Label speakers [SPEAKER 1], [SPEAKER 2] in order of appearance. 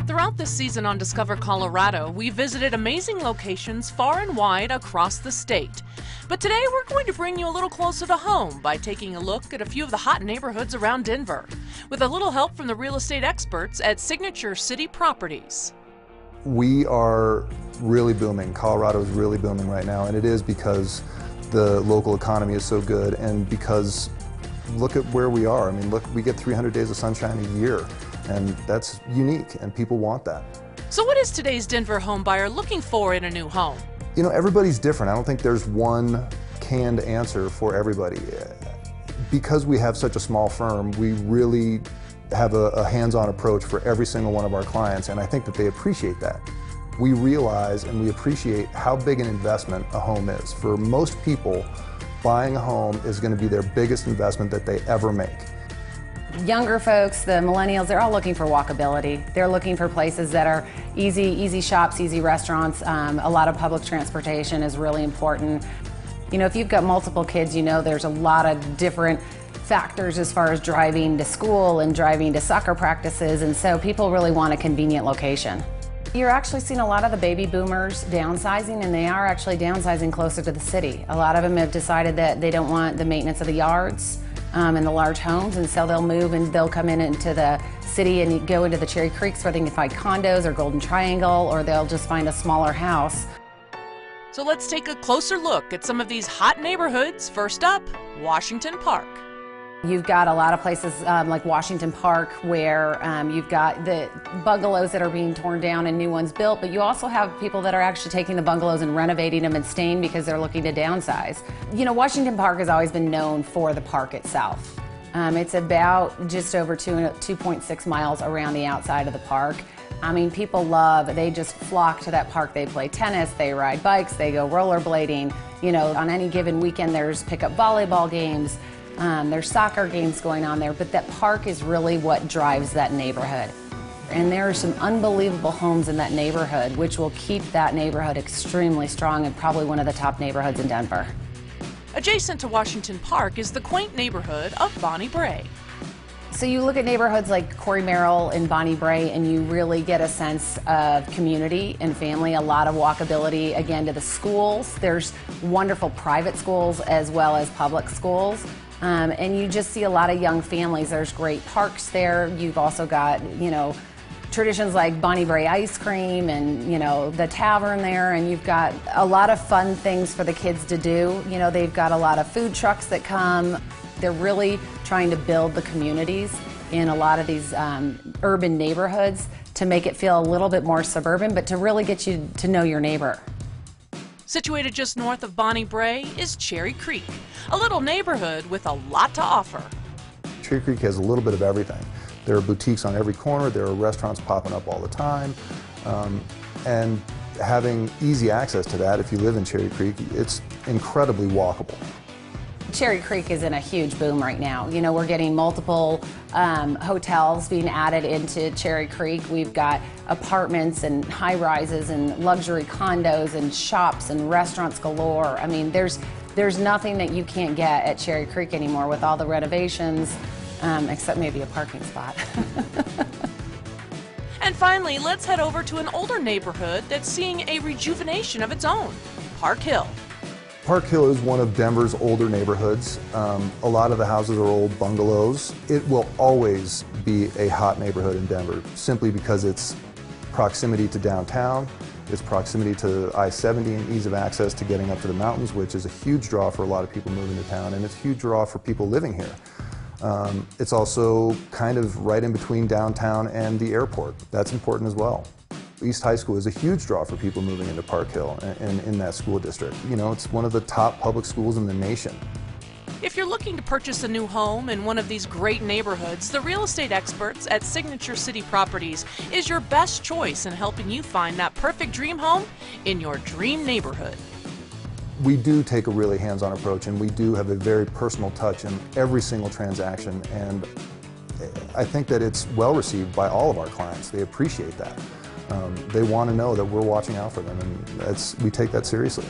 [SPEAKER 1] Throughout this season on Discover Colorado, we visited amazing locations far and wide across the state. But today we're going to bring you a little closer to home by taking a look at a few of the hot neighborhoods around Denver, with a little help from the real estate experts at Signature City Properties.
[SPEAKER 2] We are really booming. Colorado is really booming right now, and it is because the local economy is so good and because look at where we are. I mean, look, we get 300 days of sunshine a year, and that's unique, and people want that.
[SPEAKER 1] So what is today's Denver home buyer looking for in a new home?
[SPEAKER 2] You know, everybody's different. I don't think there's one canned answer for everybody. Because we have such a small firm, we really have a hands-on approach for every single one of our clients, and I think that they appreciate that. We realize and we appreciate how big an investment a home is. For most people, buying a home is going to be their biggest investment that they ever make.
[SPEAKER 3] Younger folks, the millennials, they're all looking for walkability. They're looking for places that are easy shops, easy restaurants. A lot of public transportation is really important. You know, if you've got multiple kids, you know there's a lot of different factors as far as driving to school and driving to soccer practices, and so people really want a convenient location. You're actually seeing a lot of the baby boomers downsizing, and they are actually downsizing closer to the city. A lot of them have decided that they don't want the maintenance of the yards and the large homes, and so they'll move and they'll come into the city and go into the Cherry Creeks where they can find condos or Golden Triangle, or they'll just find a smaller house.
[SPEAKER 1] So let's take a closer look at some of these hot neighborhoods. First up, Washington Park.
[SPEAKER 3] You've got a lot of places like Washington Park where you've got the bungalows that are being torn down and new ones built, but you also have people that are actually taking the bungalows and renovating them and staying because they're looking to downsize. You know, Washington Park has always been known for the park itself. It's about just over 2.6 miles around the outside of the park. I mean, people they just flock to that park. They play tennis, they ride bikes, they go rollerblading. You know, on any given weekend there's pickup volleyball games. There's soccer games going on there, but that park is really what drives that neighborhood. And there are some unbelievable homes in that neighborhood, which will keep that neighborhood extremely strong and probably one of the top neighborhoods in Denver.
[SPEAKER 1] Adjacent to Washington Park is the quaint neighborhood of Brae.
[SPEAKER 3] So you look at neighborhoods like Corey Merrill and Brae, and you really get a sense of community and family, a lot of walkability, again, to the schools. There's wonderful private schools as well as public schools. And you just see a lot of young families. There's great parks there. You've also got, you know, traditions like Brae ice cream and, you know, the tavern there, and you've got a lot of fun things for the kids to do. You know, they've got a lot of food trucks that come. They're really trying to build the communities in a lot of these urban neighborhoods to make it feel a little bit more suburban, but to really get you to know your neighbor.
[SPEAKER 1] Situated just north of Brae is Cherry Creek, a little neighborhood with a lot to offer.
[SPEAKER 2] Cherry Creek has a little bit of everything. There are boutiques on every corner, there are restaurants popping up all the time, and having easy access to that if you live in Cherry Creek, it's incredibly walkable.
[SPEAKER 3] Cherry Creek is in a huge boom right now. You know, we're getting multiple hotels being added into Cherry Creek. We've got apartments and high-rises and luxury condos and shops and restaurants galore. I mean, there's nothing that you can't get at Cherry Creek anymore with all the renovations, except maybe a parking spot.
[SPEAKER 1] And finally, let's head over to an older neighborhood that's seeing a rejuvenation of its own, Park Hill.
[SPEAKER 2] Park Hill is one of Denver's older neighborhoods. A lot of the houses are old bungalows. It will always be a hot neighborhood in Denver simply because its proximity to downtown, its proximity to I-70 and ease of access to getting up to the mountains, which is a huge draw for a lot of people moving to town, and it's a huge draw for people living here. It's also kind of right in between downtown and the airport. That's important as well. East High School is a huge draw for people moving into Park Hill and in that school district. You know, it's one of the top public schools in the nation.
[SPEAKER 1] If you're looking to purchase a new home in one of these great neighborhoods, the real estate experts at Signature City Properties is your best choice in helping you find that perfect dream home in your dream neighborhood.
[SPEAKER 2] We do take a really hands-on approach, and we do have a very personal touch in every single transaction, and I think that it's well received by all of our clients. They appreciate that. They want to know that we're watching out for them, and we take that seriously.